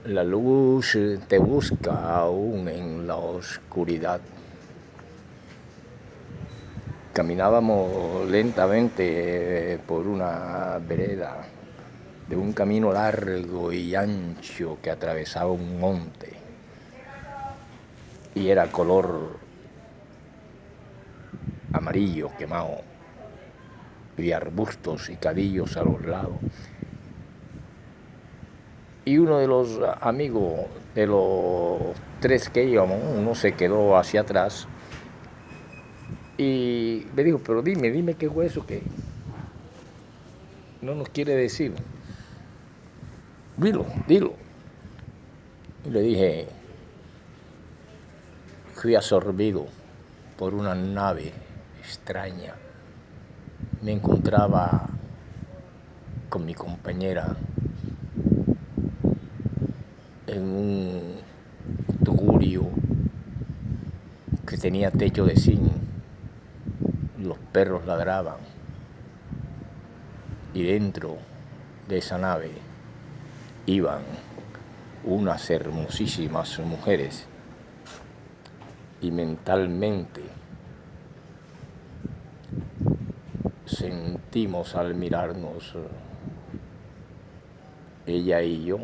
La luz te busca aún en la oscuridad. Caminábamos lentamente por una vereda de un camino largo y ancho que atravesaba un monte y era color amarillo quemado y arbustos y cadillos a los lados. Y uno de los amigos de los tres que íbamos, uno se quedó hacia atrás y me dijo, pero dime qué fue eso que no nos quiere decir. Dilo. Y le dije, fui absorbido por una nave extraña. Me encontraba con mi compañera en un tugurio que tenía techo de zinc. Los perros ladraban y dentro de esa nave iban unas hermosísimas mujeres y mentalmente sentimos al mirarnos, ella y yo,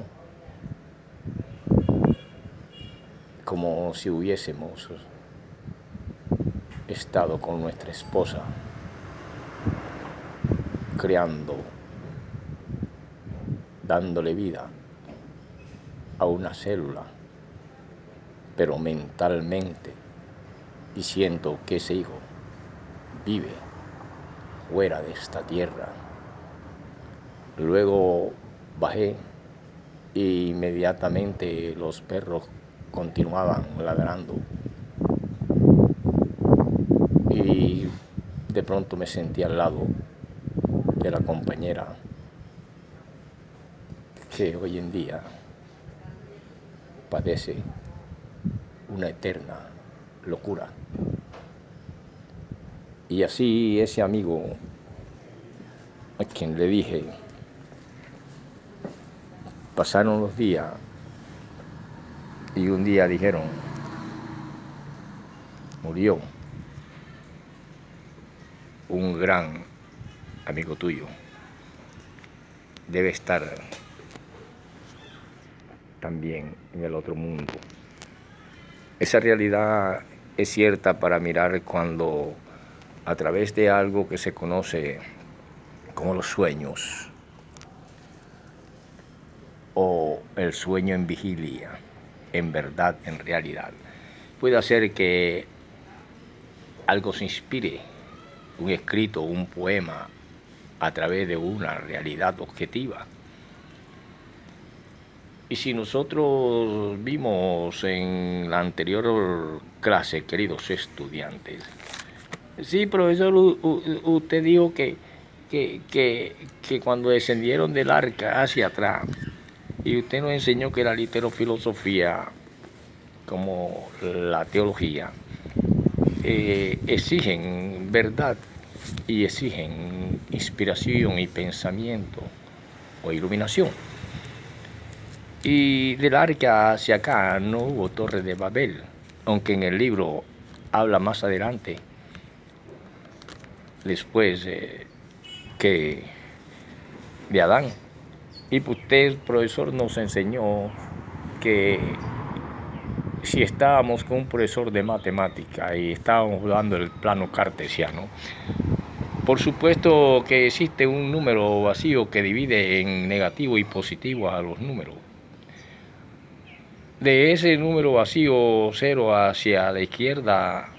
como si hubiésemos estado con nuestra esposa, creando, dándole vida a una célula, pero mentalmente, y siento que ese hijo vive fuera de esta tierra. Luego bajé e inmediatamente los perros continuaban ladrando y de pronto me sentí al lado de la compañera que hoy en día padece una eterna locura. Y así ese amigo a quien le dije, pasaron los días y un día dijeron, murió un gran amigo tuyo, debe estar también en el otro mundo. Esa realidad es cierta para mirar cuando a través de algo que se conoce como los sueños o el sueño en vigilia, en verdad, en realidad, puede hacer que algo se inspire, un escrito, un poema, a través de una realidad objetiva. Y si nosotros vimos en la anterior clase, queridos estudiantes, sí, profesor, usted dijo que cuando descendieron del arca hacia atrás, y usted nos enseñó que la literofilosofía, como la teología, exigen verdad y exigen inspiración y pensamiento o iluminación. Y del arca hacia acá no hubo torre de Babel, aunque en el libro habla más adelante, después que de Adán. Y usted, profesor, nos enseñó que si estábamos con un profesor de matemática y estábamos hablando del plano cartesiano, por supuesto que existe un número vacío que divide en negativo y positivo a los números. De ese número vacío, 0 hacia la izquierda,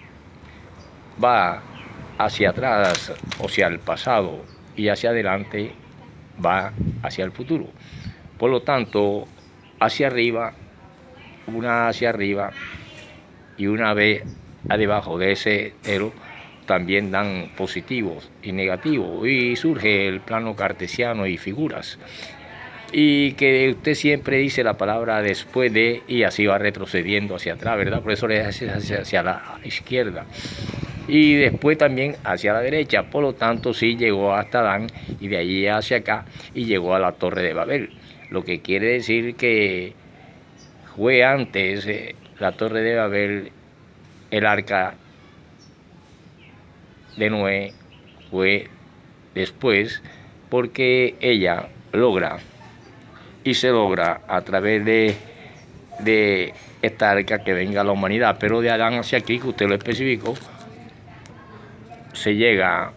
va hacia atrás, o sea, el pasado, y hacia adelante va hacia el futuro. Por lo tanto, hacia arriba, una hacia arriba y una B debajo de ese 0 también dan positivos y negativos, y surge el plano cartesiano y figuras. Y que usted siempre dice la palabra después de, y así va retrocediendo hacia atrás, ¿verdad? Por eso le hace hacia la izquierda. Y después también hacia la derecha. Por lo tanto, sí llegó hasta Adán y de allí hacia acá y llegó a la Torre de Babel. Lo que quiere decir que fue antes la Torre de Babel, el arca de Noé fue después, porque ella logra y se logra a través de esta arca que venga a la humanidad, pero de Adán hacia aquí, que usted lo especificó, se llega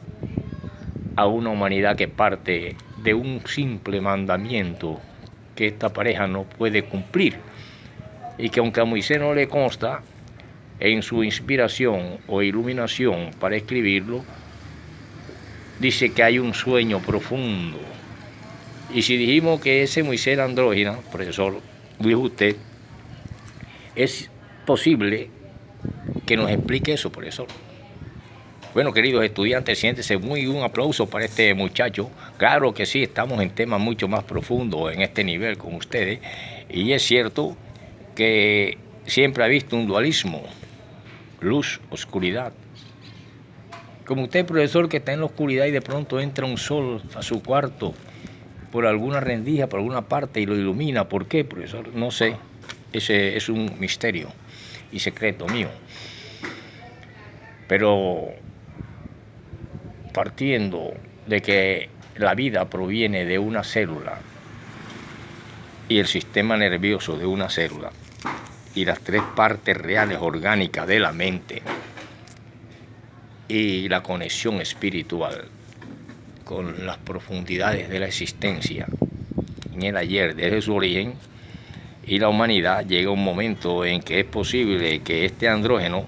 a una humanidad que parte de un simple mandamiento que esta pareja no puede cumplir, y que aunque a Moisés no le consta en su inspiración o iluminación para escribirlo, dice que hay un sueño profundo. Y si dijimos que ese Moisés era andrógino, profesor, dijo usted, es posible que nos explique eso, profesor. Bueno, queridos estudiantes, siéntese un aplauso para este muchacho. Claro que sí, estamos en temas mucho más profundos en este nivel con ustedes. Y es cierto que siempre ha visto un dualismo, luz, oscuridad. Como usted, profesor, que está en la oscuridad y de pronto entra un sol a su cuarto por alguna rendija, por alguna parte y lo ilumina. ¿Por qué, profesor? No sé. Ese es un misterio y secreto mío. Pero partiendo de que la vida proviene de una célula y el sistema nervioso de una célula y las tres partes reales orgánicas de la mente y la conexión espiritual con las profundidades de la existencia en el ayer desde su origen, y la humanidad llega a un momento en que es posible que este andrógeno,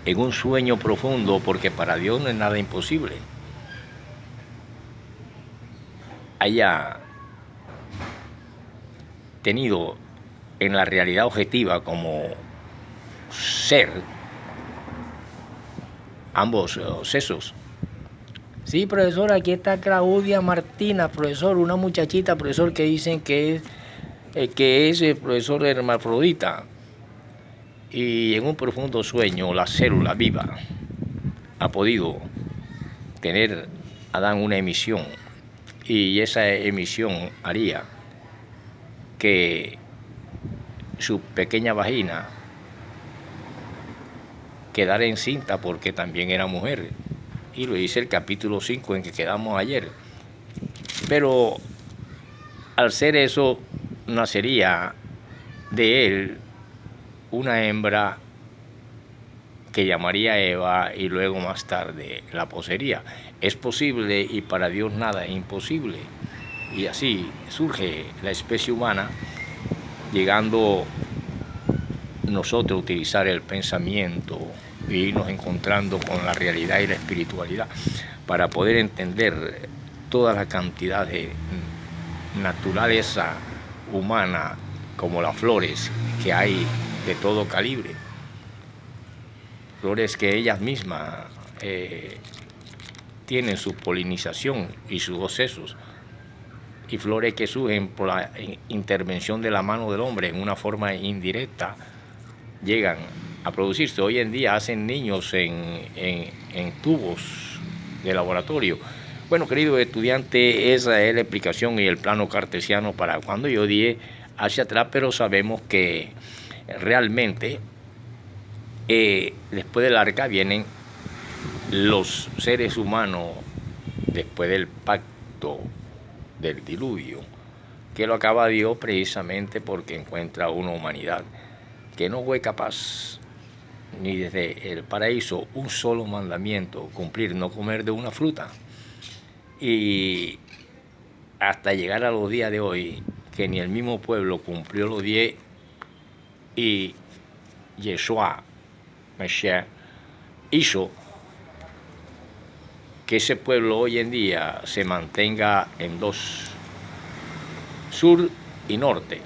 en un sueño profundo, porque para Dios no es nada imposible, haya tenido en la realidad objetiva como ser ambos sexos. Sí, profesor, aquí está Claudia Martina, profesor, una muchachita, profesor, que dicen que es el profesor hermafrodita. Y en un profundo sueño, la célula viva ha podido tener Adán una emisión, y esa emisión haría que su pequeña vagina quedara encinta, porque también era mujer, y lo dice el capítulo 5 en que quedamos ayer. Pero al ser eso, nacería de él una hembra que llamaría Eva, y luego más tarde la poseería. Es posible, y para Dios nada es imposible. Y así surge la especie humana, llegando nosotros a utilizar el pensamiento e irnos encontrando con la realidad y la espiritualidad para poder entender toda la cantidad de naturaleza humana, como las flores que hay de todo calibre, flores que ellas mismas tienen su polinización y sus procesos, y flores que surgen por la intervención de la mano del hombre en una forma indirecta, llegan a producirse. Hoy en día hacen niños en tubos de laboratorio. Bueno, querido estudiante, esa es la explicación y el plano cartesiano para cuando yo dije hacia atrás, pero sabemos que realmente después del arca vienen los seres humanos, después del pacto del diluvio, que lo acaba Dios precisamente porque encuentra una humanidad que no fue capaz ni desde el paraíso un solo mandamiento cumplir, no comer de una fruta, y hasta llegar a los días de hoy que ni el mismo pueblo cumplió los 10, y Yeshua Mashiach hizo que ese pueblo hoy en día se mantenga en dos, sur y norte,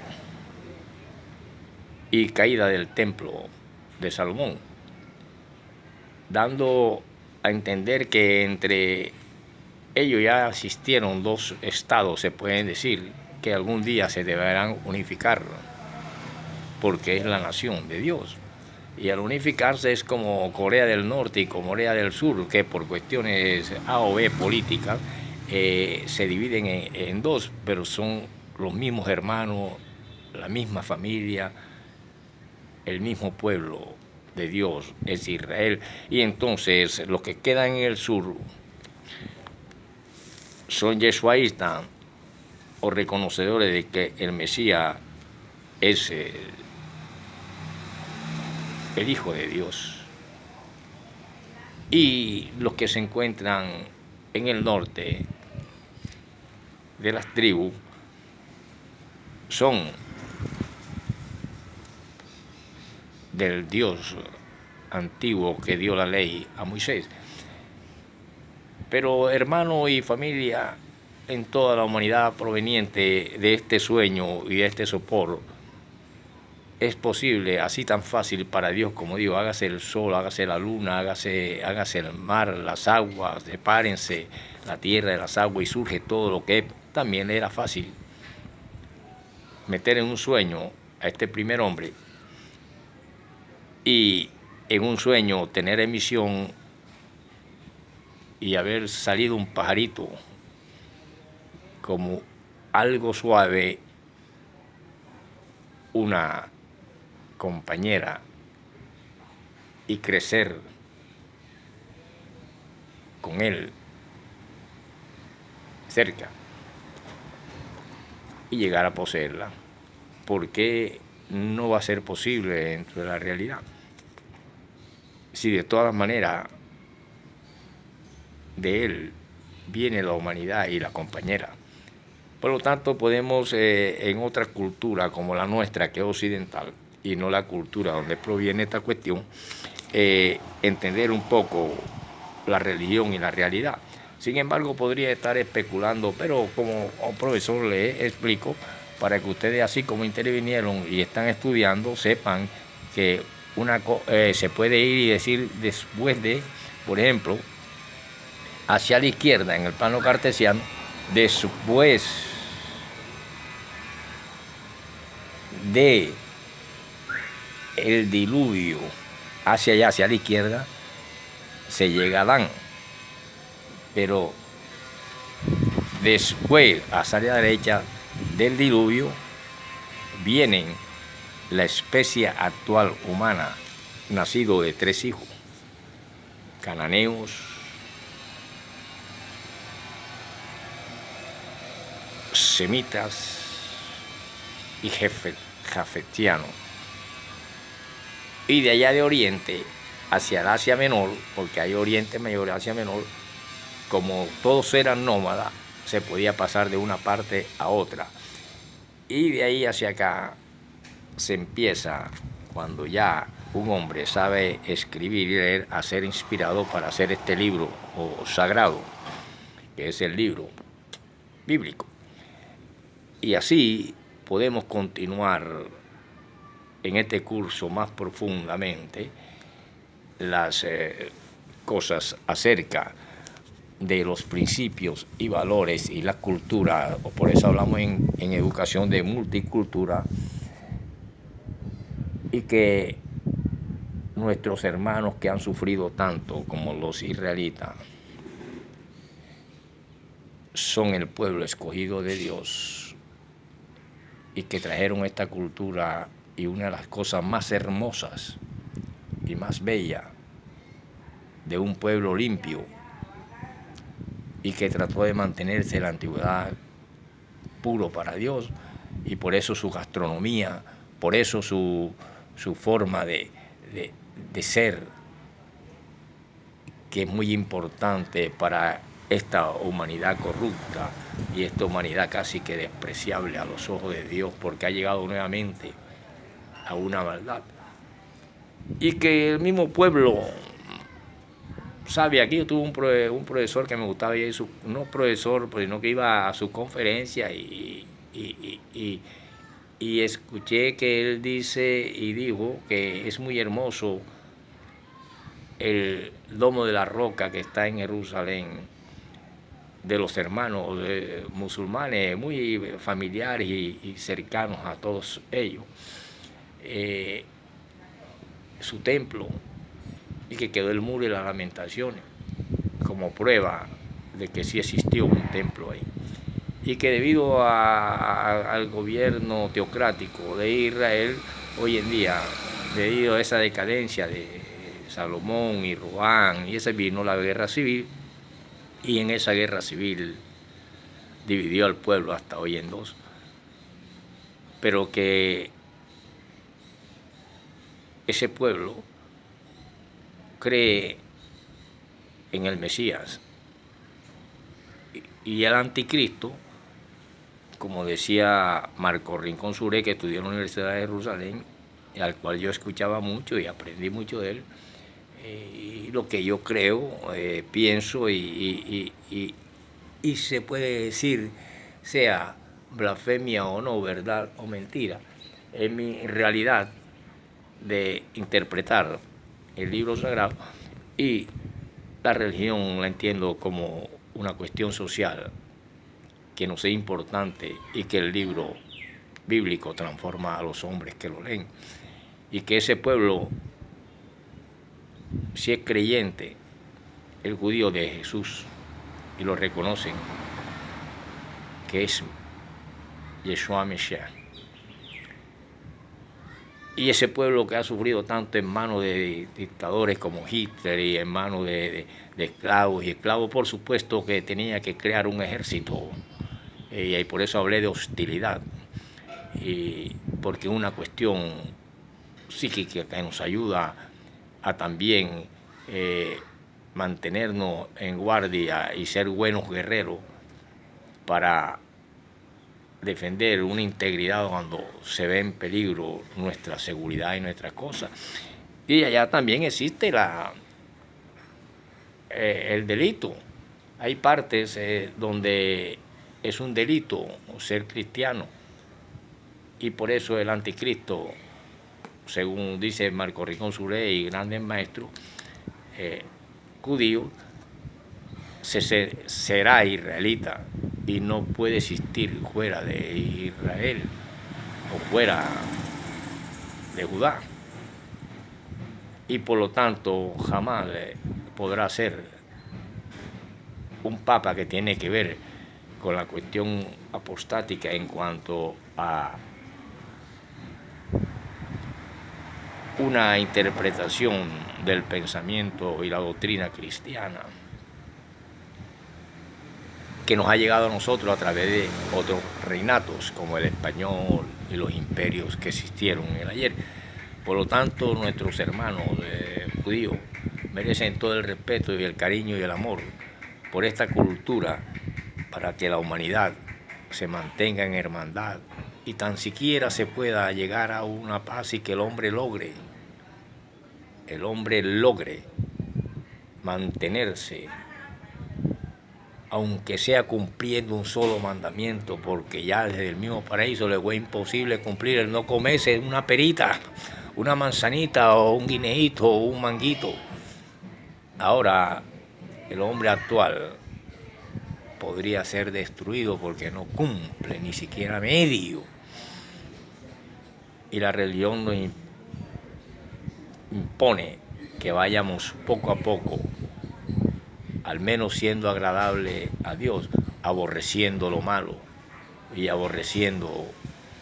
y caída del templo de Salomón, dando a entender que entre ellos ya existieron dos estados, se pueden decir, que algún día se deberán unificar, porque es la nación de Dios. Y al unificarse es como Corea del Norte y Corea del Sur, que por cuestiones A o B políticas se dividen en dos, pero son los mismos hermanos, la misma familia, el mismo pueblo de Dios es Israel. Y entonces los que quedan en el sur son yeshuaístas o reconocedores de que el Mesías es el Hijo de Dios. Y los que se encuentran en el norte de las tribus son del Dios antiguo que dio la ley a Moisés. Pero hermano y familia en toda la humanidad proveniente de este sueño y de este sopor, es posible, así tan fácil para Dios como digo, hágase el sol, hágase la luna, hágase el mar, las aguas, sepárense la tierra de las aguas y surge todo lo que también era fácil meter en un sueño a este primer hombre y en un sueño tener emisión y haber salido un pajarito como algo suave, una compañera, y crecer con él cerca y llegar a poseerla. ¿Por qué no va a ser posible dentro de la realidad? Si de todas maneras de él viene la humanidad y la compañera. Por lo tanto, podemos en otra cultura como la nuestra, que es occidental, y no la cultura donde proviene esta cuestión, entender un poco la religión y la realidad. Sin embargo, podría estar especulando, pero como profesor le explico, para que ustedes, así como intervinieron y están estudiando, sepan que se puede ir y decir después de, por ejemplo, hacia la izquierda en el plano cartesiano, después de el diluvio hacia allá, hacia la izquierda, se llega a Adán. Pero después, hacia la derecha del diluvio, vienen la especie actual humana, nacido de 3 hijos, cananeos, semitas y jafetianos. Y de allá de Oriente hacia el Asia Menor, porque hay Oriente Mayor y Asia Menor, como todos eran nómadas, se podía pasar de una parte a otra. Y de ahí hacia acá se empieza, cuando ya un hombre sabe escribir y leer, a ser inspirado para hacer este libro o sagrado, que es el libro bíblico. Y así podemos continuar en este curso más profundamente las cosas acerca de los principios y valores y la cultura. Por eso hablamos en educación de multicultura, y que nuestros hermanos que han sufrido tanto como los israelitas son el pueblo escogido de Dios y que trajeron esta cultura, y una de las cosas más hermosas y más bellas de un pueblo limpio y que trató de mantenerse en la antigüedad puro para Dios, y por eso su gastronomía, por eso su forma de ser, que es muy importante para esta humanidad corrupta y esta humanidad casi que despreciable a los ojos de Dios, porque ha llegado nuevamente a una maldad. Y que el mismo pueblo sabe. Aquí yo tuve un profesor que me gustaba, y no profesor, sino que iba a su conferencia y escuché que él dijo que es muy hermoso el domo de la roca que está en Jerusalén, de los hermanos musulmanes, muy familiares y cercanos a todos ellos, su templo, y que quedó el muro de las lamentaciones como prueba de que sí existió un templo ahí, y que debido al gobierno teocrático de Israel, hoy en día, debido a esa decadencia de Salomón y Roboam, y ese vino la guerra civil, y en esa guerra civil dividió al pueblo hasta hoy en dos, pero que ese pueblo cree en el Mesías y el anticristo, como decía Marco Rincón Suré, que estudió en la Universidad de Jerusalén, al cual yo escuchaba mucho y aprendí mucho de él, y lo que yo creo, pienso y se puede decir, sea blasfemia o no, verdad o mentira, es mi realidad de interpretar el libro sagrado, y la religión la entiendo como una cuestión social que nos es importante y que el libro bíblico transforma a los hombres que lo leen, y que ese pueblo, si es creyente, el judío de Jesús, y lo reconocen que es Yeshua Mesías, y ese pueblo que ha sufrido tanto en manos de dictadores como Hitler y en manos de esclavos, y esclavos por supuesto que tenía que crear un ejército, y por eso hablé de hostilidad, y porque es una cuestión psíquica que nos ayuda a también mantenernos en guardia y ser buenos guerreros para defender una integridad cuando se ve en peligro nuestra seguridad y nuestras cosas. Y allá también existe el delito. Hay partes donde es un delito ser cristiano, y por eso el anticristo, según dice Marco Rincón Suré y grandes maestros judíos, será israelita y no puede existir fuera de Israel o fuera de Judá, y por lo tanto jamás podrá ser un papa que tiene que ver con la cuestión apostática en cuanto a una interpretación del pensamiento y la doctrina cristiana que nos ha llegado a nosotros a través de otros reinatos como el español y los imperios que existieron en el ayer. Por lo tanto, nuestros hermanos judíos merecen todo el respeto y el cariño y el amor por esta cultura, para que la humanidad se mantenga en hermandad y tan siquiera se pueda llegar a una paz, y que el hombre logre mantenerse, aunque sea cumpliendo un solo mandamiento, porque ya desde el mismo paraíso le fue imposible cumplir el no comerse una perita, una manzanita o un guineíto o un manguito. Ahora el hombre actual podría ser destruido porque no cumple ni siquiera medio, y la religión nos impone que vayamos poco a poco, al menos siendo agradable a Dios, aborreciendo lo malo y aborreciendo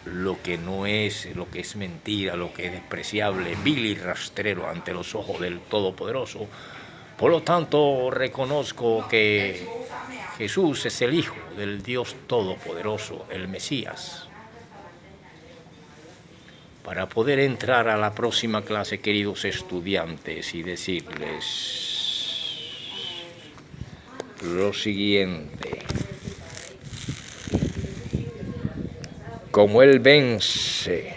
lo que no es, lo que es mentira, lo que es despreciable, vil y rastrero ante los ojos del Todopoderoso. Por lo tanto, reconozco que Jesús es el Hijo del Dios Todopoderoso, el Mesías. Para poder entrar a la próxima clase, queridos estudiantes, y decirles lo siguiente: como Él vence,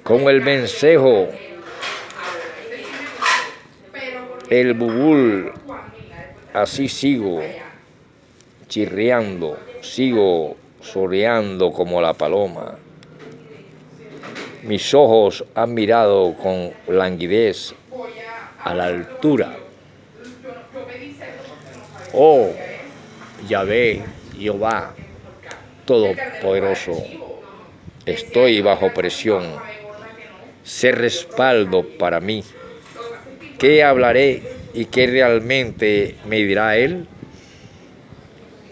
como el vencejo, el bubul, así sigo chirriando, sigo soreando como la paloma. Mis ojos han mirado con languidez a la altura. Oh, Yahvé, Jehová, Todopoderoso, estoy bajo presión. Sé respaldo para mí. ¿Qué hablaré y qué realmente me dirá Él?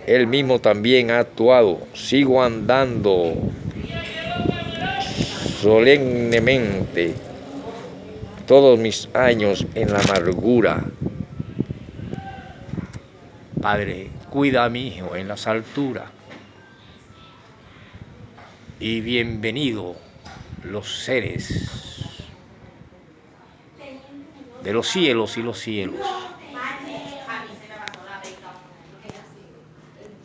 Él mismo también ha actuado. Sigo andando solemnemente todos mis años en la amargura. Padre, cuida a mi hijo en las alturas. Y bienvenido los seres de los cielos y los cielos.